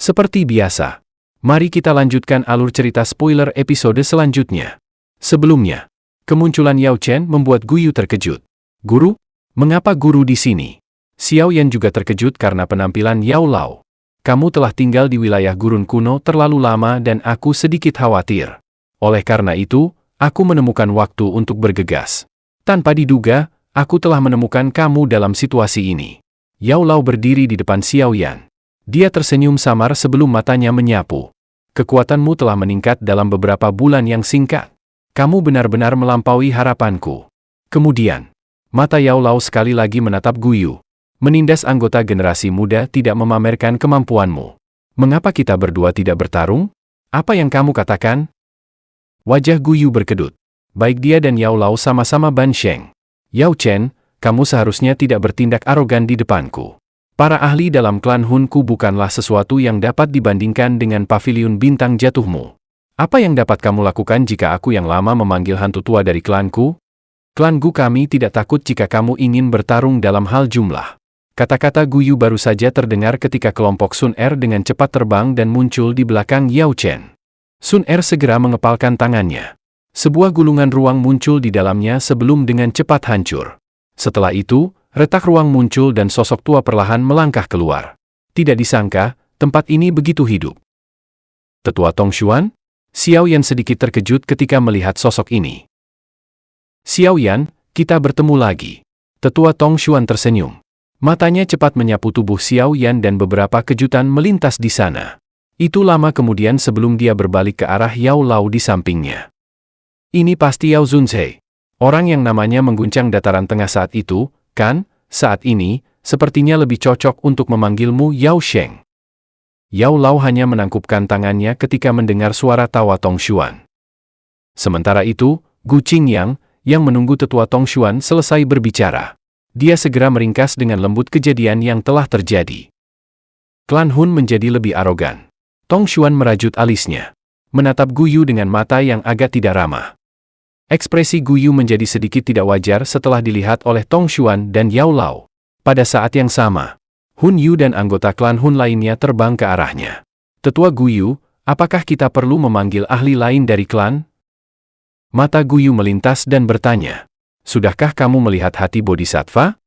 Seperti biasa, mari kita lanjutkan alur cerita spoiler episode selanjutnya. Sebelumnya, kemunculan Yao Chen membuat Guyu terkejut. Guru? Mengapa guru di sini? Xiao Yan juga terkejut karena penampilan Yao Lao. Kamu telah tinggal di wilayah gurun kuno terlalu lama dan aku sedikit khawatir. Oleh karena itu, aku menemukan waktu untuk bergegas. Tanpa diduga, aku telah menemukan kamu dalam situasi ini. Yao Lao berdiri di depan Xiao Yan. Dia tersenyum samar sebelum matanya menyapu. Kekuatanmu telah meningkat dalam beberapa bulan yang singkat. Kamu benar-benar melampaui harapanku. Kemudian, mata Yao Lao sekali lagi menatap Guyu. Menindas anggota generasi muda tidak memamerkan kemampuanmu. Mengapa kita berdua tidak bertarung? Apa yang kamu katakan? Wajah Guyu berkedut. Baik dia dan Yao Lao sama-sama Ban Sheng. Yao Chen, kamu seharusnya tidak bertindak arogan di depanku. Para ahli dalam klan Hunku bukanlah sesuatu yang dapat dibandingkan dengan paviliun bintang jatuhmu. Apa yang dapat kamu lakukan jika aku yang lama memanggil hantu tua dari klanku? Klan Gu kami tidak takut jika kamu ingin bertarung dalam hal jumlah. Kata-kata Guyu baru saja terdengar ketika kelompok Sun Er dengan cepat terbang dan muncul di belakang Yao Chen. Sun Er segera mengepalkan tangannya. Sebuah gulungan ruang muncul di dalamnya sebelum dengan cepat hancur. Setelah itu, retak ruang muncul dan sosok tua perlahan melangkah keluar. Tidak disangka, tempat ini begitu hidup. Tetua Tong Xuan? Xiao Yan sedikit terkejut ketika melihat sosok ini. Xiao Yan, kita bertemu lagi. Tetua Tong Xuan tersenyum. Matanya cepat menyapu tubuh Xiao Yan dan beberapa kejutan melintas di sana. Itu lama kemudian sebelum dia berbalik ke arah Yao Lao di sampingnya. Ini pasti Yao Zunzhe. Orang yang namanya mengguncang dataran tengah saat itu, kan? Saat ini, sepertinya lebih cocok untuk memanggilmu Yao Sheng. Yao Lao hanya menangkupkan tangannya ketika mendengar suara tawa Tong Xuan. Sementara itu, Gu Qingyang, yang menunggu tetua Tong Xuan selesai berbicara. Dia segera meringkas dengan lembut kejadian yang telah terjadi. Klan Hun menjadi lebih arogan. Tong Xuan merajut alisnya. Menatap Guyu dengan mata yang agak tidak ramah. Ekspresi Guyu menjadi sedikit tidak wajar setelah dilihat oleh Tong Xuan dan Yao Lao. Pada saat yang sama, Hun Yu dan anggota klan Hun lainnya terbang ke arahnya. Tetua Guyu, apakah kita perlu memanggil ahli lain dari klan? Mata Guyu melintas dan bertanya, sudahkah kamu melihat hati bodhisattva?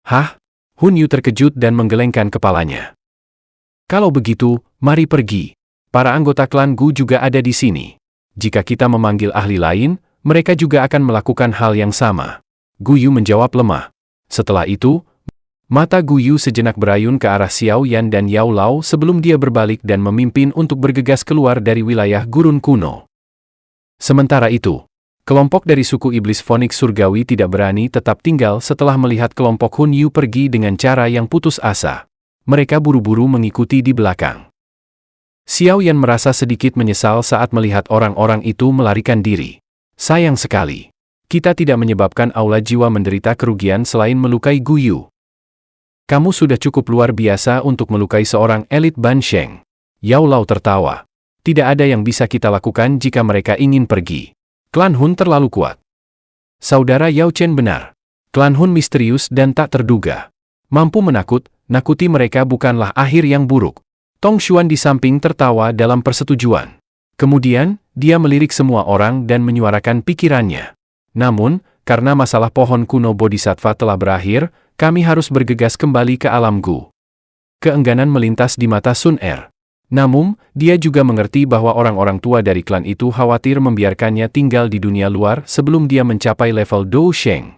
Hah? Hun Yu terkejut dan menggelengkan kepalanya. Kalau begitu, mari pergi. Para anggota klan Gu juga ada di sini. Jika kita memanggil ahli lain, mereka juga akan melakukan hal yang sama. Guyu menjawab lemah. Setelah itu, mata Guyu sejenak berayun ke arah Xiao Yan dan Yao Lao sebelum dia berbalik dan memimpin untuk bergegas keluar dari wilayah gurun kuno. Sementara itu, kelompok dari suku iblis Phoenix Surgawi tidak berani tetap tinggal setelah melihat kelompok Hun Yu pergi dengan cara yang putus asa. Mereka buru-buru mengikuti di belakang. Xiao Yan merasa sedikit menyesal saat melihat orang-orang itu melarikan diri. Sayang sekali. Kita tidak menyebabkan aula jiwa menderita kerugian selain melukai Guyu. Kamu sudah cukup luar biasa untuk melukai seorang elit Ban Sheng. Yao Lao tertawa. Tidak ada yang bisa kita lakukan jika mereka ingin pergi. Klan Hun terlalu kuat. Saudara Yao Chen benar. Klan Hun misterius dan tak terduga. Mampu nakuti mereka bukanlah akhir yang buruk. Tong Xuan di samping tertawa dalam persetujuan. Kemudian, dia melirik semua orang dan menyuarakan pikirannya. Namun, karena masalah pohon kuno bodhisattva telah berakhir, kami harus bergegas kembali ke alam Gu. Keengganan melintas di mata Sun Er. Namun, dia juga mengerti bahwa orang-orang tua dari klan itu khawatir membiarkannya tinggal di dunia luar sebelum dia mencapai level Dou Sheng.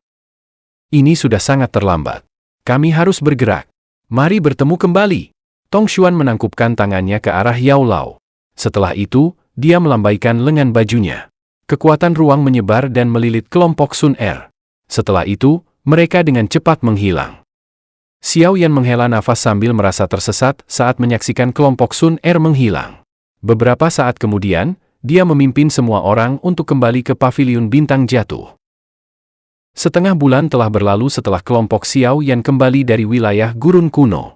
Ini sudah sangat terlambat. Kami harus bergerak. Mari bertemu kembali. Tong Xuan menangkupkan tangannya ke arah Yao Lao. Setelah itu, dia melambaikan lengan bajunya. Kekuatan ruang menyebar dan melilit kelompok Sun Er. Setelah itu, mereka dengan cepat menghilang. Xiao Yan menghela nafas sambil merasa tersesat saat menyaksikan kelompok Sun Er menghilang. Beberapa saat kemudian, dia memimpin semua orang untuk kembali ke paviliun bintang jatuh. Setengah bulan telah berlalu setelah kelompok Xiao Yan kembali dari wilayah gurun kuno.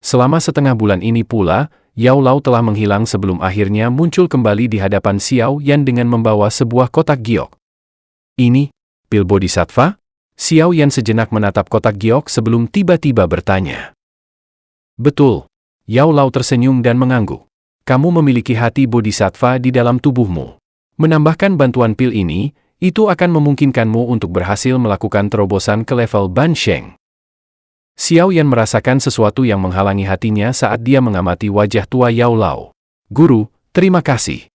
Selama setengah bulan ini pula, Yao Lao telah menghilang sebelum akhirnya muncul kembali di hadapan Xiao Yan dengan membawa sebuah kotak giok. Ini, pil bodhisattva? Xiao Yan sejenak menatap kotak giok sebelum tiba-tiba bertanya. Betul. Yao Lao tersenyum dan mengangguk. Kamu memiliki hati bodhisattva di dalam tubuhmu. Menambahkan bantuan pil ini, itu akan memungkinkanmu untuk berhasil melakukan terobosan ke level Ban Sheng. Xiao Yan merasakan sesuatu yang menghalangi hatinya saat dia mengamati wajah tua Yao Lao. Guru, terima kasih.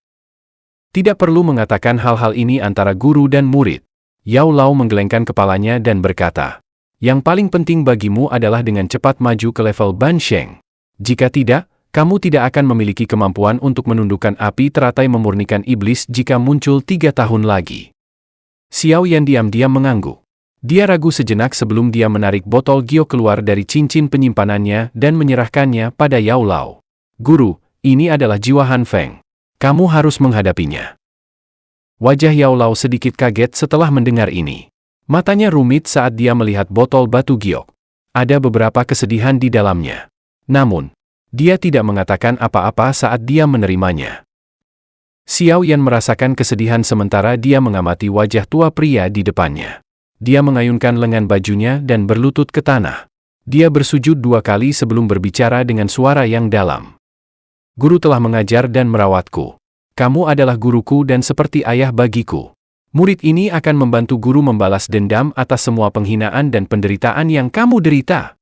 Tidak perlu mengatakan hal-hal ini antara guru dan murid. Yao Lao menggelengkan kepalanya dan berkata, yang paling penting bagimu adalah dengan cepat maju ke level Ban Sheng. Jika tidak, kamu tidak akan memiliki kemampuan untuk menundukkan api teratai memurnikan iblis jika muncul 3 tahun lagi. Xiao Yan diam-diam mengangguk. Dia ragu sejenak sebelum dia menarik botol giok keluar dari cincin penyimpanannya dan menyerahkannya pada Yao Lao. Guru, ini adalah jiwa Han Feng. Kamu harus menghadapinya. Wajah Yao Lao sedikit kaget setelah mendengar ini. Matanya rumit saat dia melihat botol batu giok. Ada beberapa kesedihan di dalamnya. Namun, dia tidak mengatakan apa-apa saat dia menerimanya. Xiao Yan merasakan kesedihan sementara dia mengamati wajah tua pria di depannya. Dia mengayunkan lengan bajunya dan berlutut ke tanah. Dia bersujud 2 kali sebelum berbicara dengan suara yang dalam. Guru telah mengajar dan merawatku. Kamu adalah guruku dan seperti ayah bagiku. Murid ini akan membantu guru membalas dendam atas semua penghinaan dan penderitaan yang kamu derita.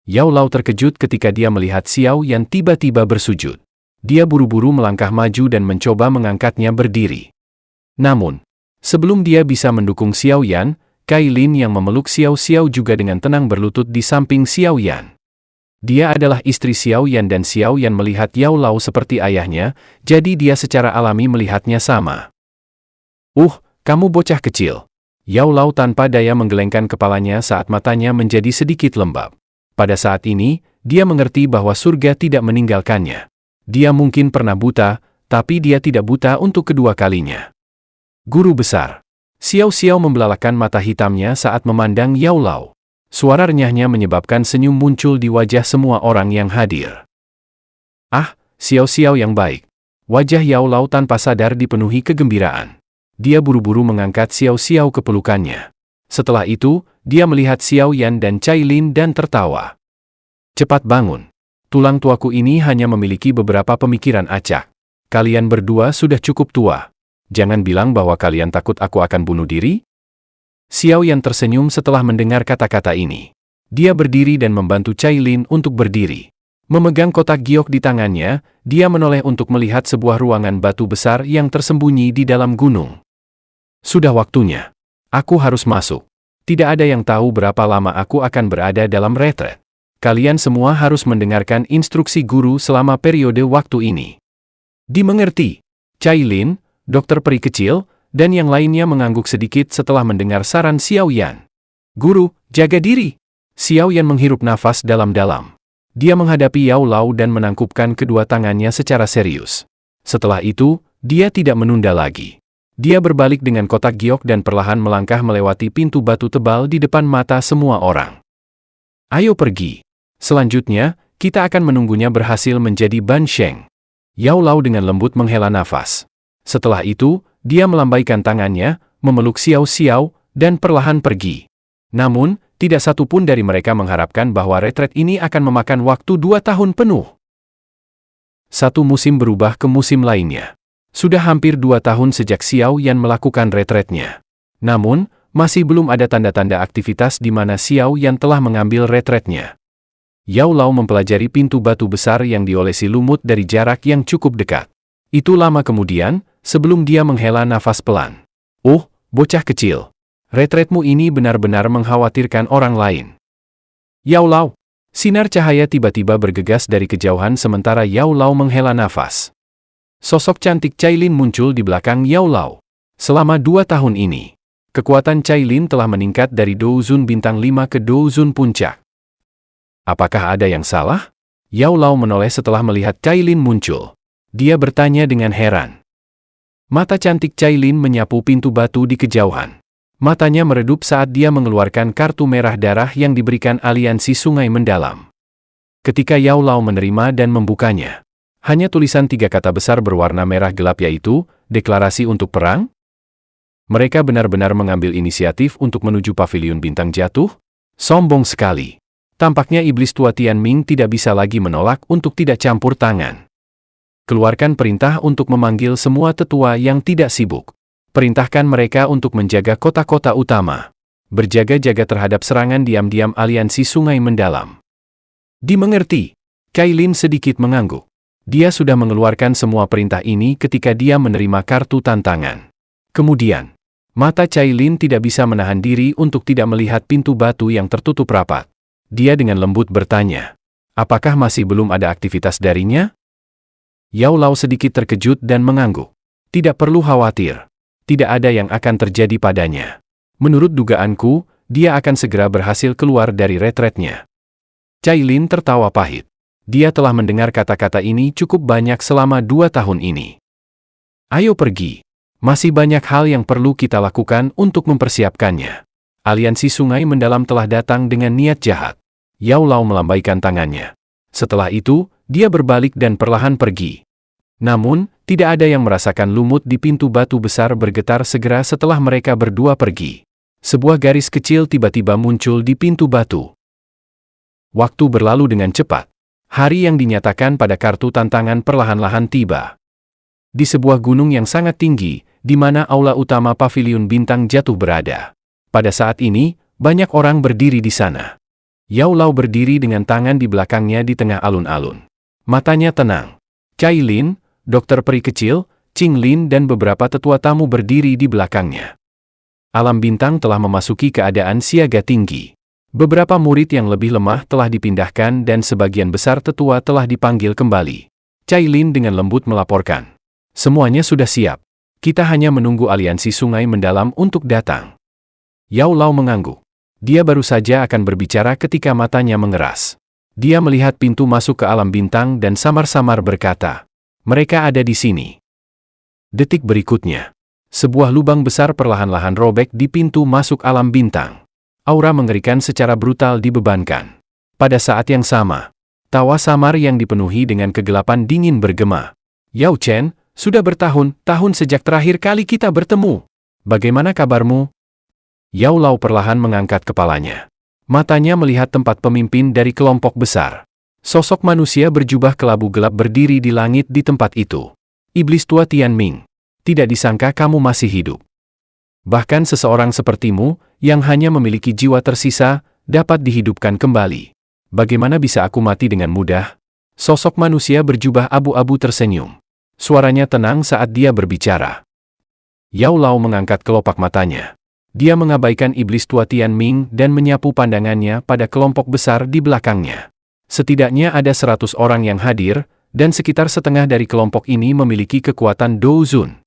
Yao Lao terkejut ketika dia melihat Xiao Yan tiba-tiba bersujud. Dia buru-buru melangkah maju dan mencoba mengangkatnya berdiri. Namun, sebelum dia bisa mendukung Xiao Yan, Kai Lin yang memeluk Xiao Xiao juga dengan tenang berlutut di samping Xiao Yan. Dia adalah istri Xiao Yan dan Xiao Yan melihat Yao Lao seperti ayahnya, jadi dia secara alami melihatnya sama. Kamu bocah kecil. Yao Lao tanpa daya menggelengkan kepalanya saat matanya menjadi sedikit lembab. Pada saat ini, dia mengerti bahwa surga tidak meninggalkannya. Dia mungkin pernah buta, tapi dia tidak buta untuk kedua kalinya. Guru besar. Xiao Xiao membelalakan mata hitamnya saat memandang Yao Lao. Suara renyahnya menyebabkan senyum muncul di wajah semua orang yang hadir. Xiao Xiao yang baik. Wajah Yao Lao tanpa sadar dipenuhi kegembiraan. Dia buru-buru mengangkat Xiao Xiao ke pelukannya. Setelah itu, dia melihat Xiao Yan dan Cai Lin dan tertawa. Cepat bangun. Tulang tuaku ini hanya memiliki beberapa pemikiran acak. Kalian berdua sudah cukup tua. Jangan bilang bahwa kalian takut aku akan bunuh diri. Xiao Yan tersenyum setelah mendengar kata-kata ini. Dia berdiri dan membantu Cai Lin untuk berdiri. Memegang kotak giok di tangannya, dia menoleh untuk melihat sebuah ruangan batu besar yang tersembunyi di dalam gunung. Sudah waktunya. Aku harus masuk. Tidak ada yang tahu berapa lama aku akan berada dalam retret. Kalian semua harus mendengarkan instruksi guru selama periode waktu ini. Dimengerti. Cai Lin, dokter peri kecil, dan yang lainnya mengangguk sedikit setelah mendengar saran Xiao Yan. Guru, jaga diri. Xiao Yan menghirup nafas dalam-dalam. Dia menghadapi Yao Lao dan menangkupkan kedua tangannya secara serius. Setelah itu, dia tidak menunda lagi. Dia berbalik dengan kotak giok dan perlahan melangkah melewati pintu batu tebal di depan mata semua orang. Ayo pergi. Selanjutnya, kita akan menunggunya berhasil menjadi Ban Sheng. Yao Lao dengan lembut menghela nafas. Setelah itu, dia melambaikan tangannya, memeluk Xiao Xiao, dan perlahan pergi. Namun, tidak satu pun dari mereka mengharapkan bahwa retret ini akan memakan waktu 2 tahun penuh. Satu musim berubah ke musim lainnya. Sudah hampir 2 tahun sejak Xiao Yan melakukan retretnya. Namun, masih belum ada tanda-tanda aktivitas di mana Xiao Yan telah mengambil retretnya. Yao Lao mempelajari pintu batu besar yang diolesi lumut dari jarak yang cukup dekat. Itu lama kemudian, sebelum dia menghela nafas pelan. Bocah kecil. Retretmu ini benar-benar mengkhawatirkan orang lain. Yao Lao. Sinar cahaya tiba-tiba bergegas dari kejauhan sementara Yao Lao menghela nafas. Sosok cantik Cai Lin muncul di belakang Yao Lao. Selama 2 tahun ini, kekuatan Cai Lin telah meningkat dari Douzun bintang 5 ke Douzun puncak. Apakah ada yang salah? Yao Lao menoleh setelah melihat Cai Lin muncul. Dia bertanya dengan heran. Mata cantik Cai Lin menyapu pintu batu di kejauhan. Matanya meredup saat dia mengeluarkan kartu merah darah yang diberikan aliansi sungai mendalam. Ketika Yao Lao menerima dan membukanya, hanya tulisan 3 kata besar berwarna merah gelap yaitu, deklarasi untuk perang? Mereka benar-benar mengambil inisiatif untuk menuju paviliun bintang jatuh? Sombong sekali. Tampaknya iblis tua Tianming tidak bisa lagi menolak untuk tidak campur tangan. Keluarkan perintah untuk memanggil semua tetua yang tidak sibuk. Perintahkan mereka untuk menjaga kota-kota utama. Berjaga-jaga terhadap serangan diam-diam aliansi Sungai Mendalam. Dimengerti. Kailin sedikit mengangguk. Dia sudah mengeluarkan semua perintah ini ketika dia menerima kartu tantangan. Kemudian, mata Cailin tidak bisa menahan diri untuk tidak melihat pintu batu yang tertutup rapat. Dia dengan lembut bertanya, apakah masih belum ada aktivitas darinya? Yao Lao sedikit terkejut dan mengangguk. Tidak perlu khawatir. Tidak ada yang akan terjadi padanya. Menurut dugaanku, dia akan segera berhasil keluar dari retretnya. Cailin tertawa pahit. Dia telah mendengar kata-kata ini cukup banyak selama 2 tahun ini. Ayo pergi. Masih banyak hal yang perlu kita lakukan untuk mempersiapkannya. Aliansi Sungai Mendalam telah datang dengan niat jahat. Yao Lao melambaikan tangannya. Setelah itu, dia berbalik dan perlahan pergi. Namun, tidak ada yang merasakan lumut di pintu batu besar bergetar segera setelah mereka berdua pergi. Sebuah garis kecil tiba-tiba muncul di pintu batu. Waktu berlalu dengan cepat. Hari yang dinyatakan pada kartu tantangan perlahan-lahan tiba. Di sebuah gunung yang sangat tinggi, di mana aula utama paviliun bintang jatuh berada. Pada saat ini, banyak orang berdiri di sana. Yao Lao berdiri dengan tangan di belakangnya di tengah alun-alun. Matanya tenang. Cailin, dokter peri kecil, Qing Lin dan beberapa tetua tamu berdiri di belakangnya. Alam bintang telah memasuki keadaan siaga tinggi. Beberapa murid yang lebih lemah telah dipindahkan dan sebagian besar tetua telah dipanggil kembali. Cailin dengan lembut melaporkan. Semuanya sudah siap. Kita hanya menunggu aliansi Sungai Mendalam untuk datang. Yao Lao mengangguk. Dia baru saja akan berbicara ketika matanya mengeras. Dia melihat pintu masuk ke alam bintang dan samar-samar berkata, mereka ada di sini. Detik berikutnya, sebuah lubang besar perlahan-lahan robek di pintu masuk alam bintang. Aura mengerikan secara brutal dibebankan. Pada saat yang sama, tawa samar yang dipenuhi dengan kegelapan dingin bergema. Yao Chen, sudah bertahun-tahun sejak terakhir kali kita bertemu. Bagaimana kabarmu? Yao Lao perlahan mengangkat kepalanya. Matanya melihat tempat pemimpin dari kelompok besar. Sosok manusia berjubah kelabu gelap berdiri di langit di tempat itu. Iblis tua Tianming. Tidak disangka kamu masih hidup. Bahkan seseorang sepertimu, yang hanya memiliki jiwa tersisa, dapat dihidupkan kembali. Bagaimana bisa aku mati dengan mudah? Sosok manusia berjubah abu-abu tersenyum. Suaranya tenang saat dia berbicara. Yao Lao mengangkat kelopak matanya. Dia mengabaikan iblis tua Tianming dan menyapu pandangannya pada kelompok besar di belakangnya. Setidaknya ada 100 orang yang hadir, dan sekitar setengah dari kelompok ini memiliki kekuatan Douzun.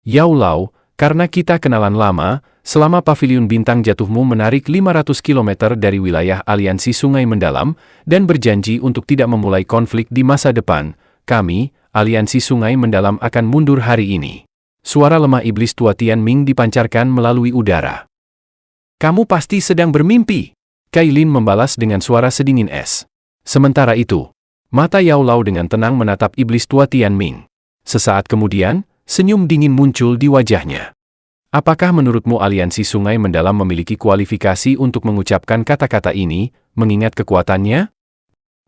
Yao Lao, karena kita kenalan lama, selama paviliun bintang jatuhmu menarik 500 km dari wilayah aliansi Sungai Mendalam, dan berjanji untuk tidak memulai konflik di masa depan, kami, aliansi Sungai Mendalam akan mundur hari ini. Suara lemah iblis tua Tianming dipancarkan melalui udara. Kamu pasti sedang bermimpi. Cailin membalas dengan suara sedingin es. Sementara itu, mata Yao Lao dengan tenang menatap iblis tua Tianming. Sesaat kemudian, senyum dingin muncul di wajahnya. Apakah menurutmu aliansi Sungai Mendalam memiliki kualifikasi untuk mengucapkan kata-kata ini, mengingat kekuatannya?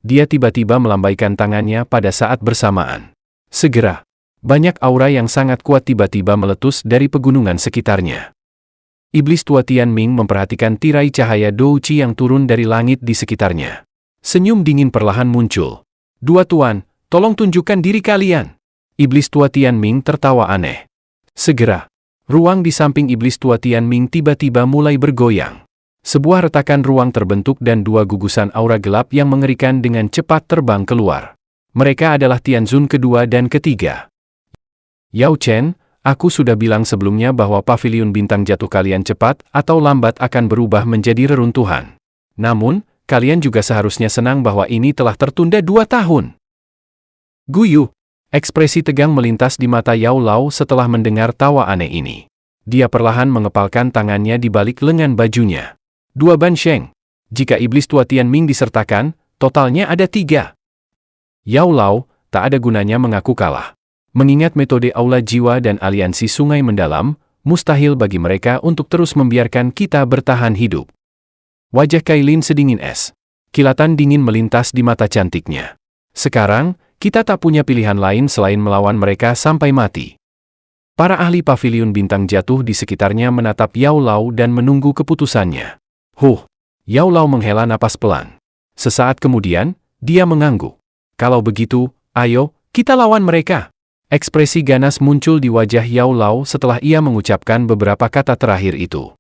Dia tiba-tiba melambaikan tangannya pada saat bersamaan. Segera, banyak aura yang sangat kuat tiba-tiba meletus dari pegunungan sekitarnya. Iblis tua Tianming memperhatikan tirai cahaya Douqi yang turun dari langit di sekitarnya. Senyum dingin perlahan muncul. Dua tuan, tolong tunjukkan diri kalian. Iblis tua Tianming tertawa aneh. Segera, ruang di samping iblis tua Tianming tiba-tiba mulai bergoyang. Sebuah retakan ruang terbentuk dan dua gugusan aura gelap yang mengerikan dengan cepat terbang keluar. Mereka adalah Tianzun kedua dan ketiga. Yao Chen, aku sudah bilang sebelumnya bahwa paviliun bintang jatuh kalian cepat atau lambat akan berubah menjadi reruntuhan. Namun, kalian juga seharusnya senang bahwa ini telah tertunda 2 tahun. Guyu, ekspresi tegang melintas di mata Yao Lao setelah mendengar tawa aneh ini. Dia perlahan mengepalkan tangannya di balik lengan bajunya. 2 ban sheng. Jika iblis tua Tianming disertakan, totalnya ada 3. Yao Lao, tak ada gunanya mengaku kalah. Mengingat metode aula jiwa dan aliansi Sungai Mendalam, mustahil bagi mereka untuk terus membiarkan kita bertahan hidup. Wajah Cailin sedingin es. Kilatan dingin melintas di mata cantiknya. Sekarang, kita tak punya pilihan lain selain melawan mereka sampai mati. Para ahli paviliun bintang jatuh di sekitarnya menatap Yao Lao dan menunggu keputusannya. Yao Lao menghela napas pelan. Sesaat kemudian, dia mengangguk. Kalau begitu, ayo, kita lawan mereka. Ekspresi ganas muncul di wajah Yao Lao setelah ia mengucapkan beberapa kata terakhir itu.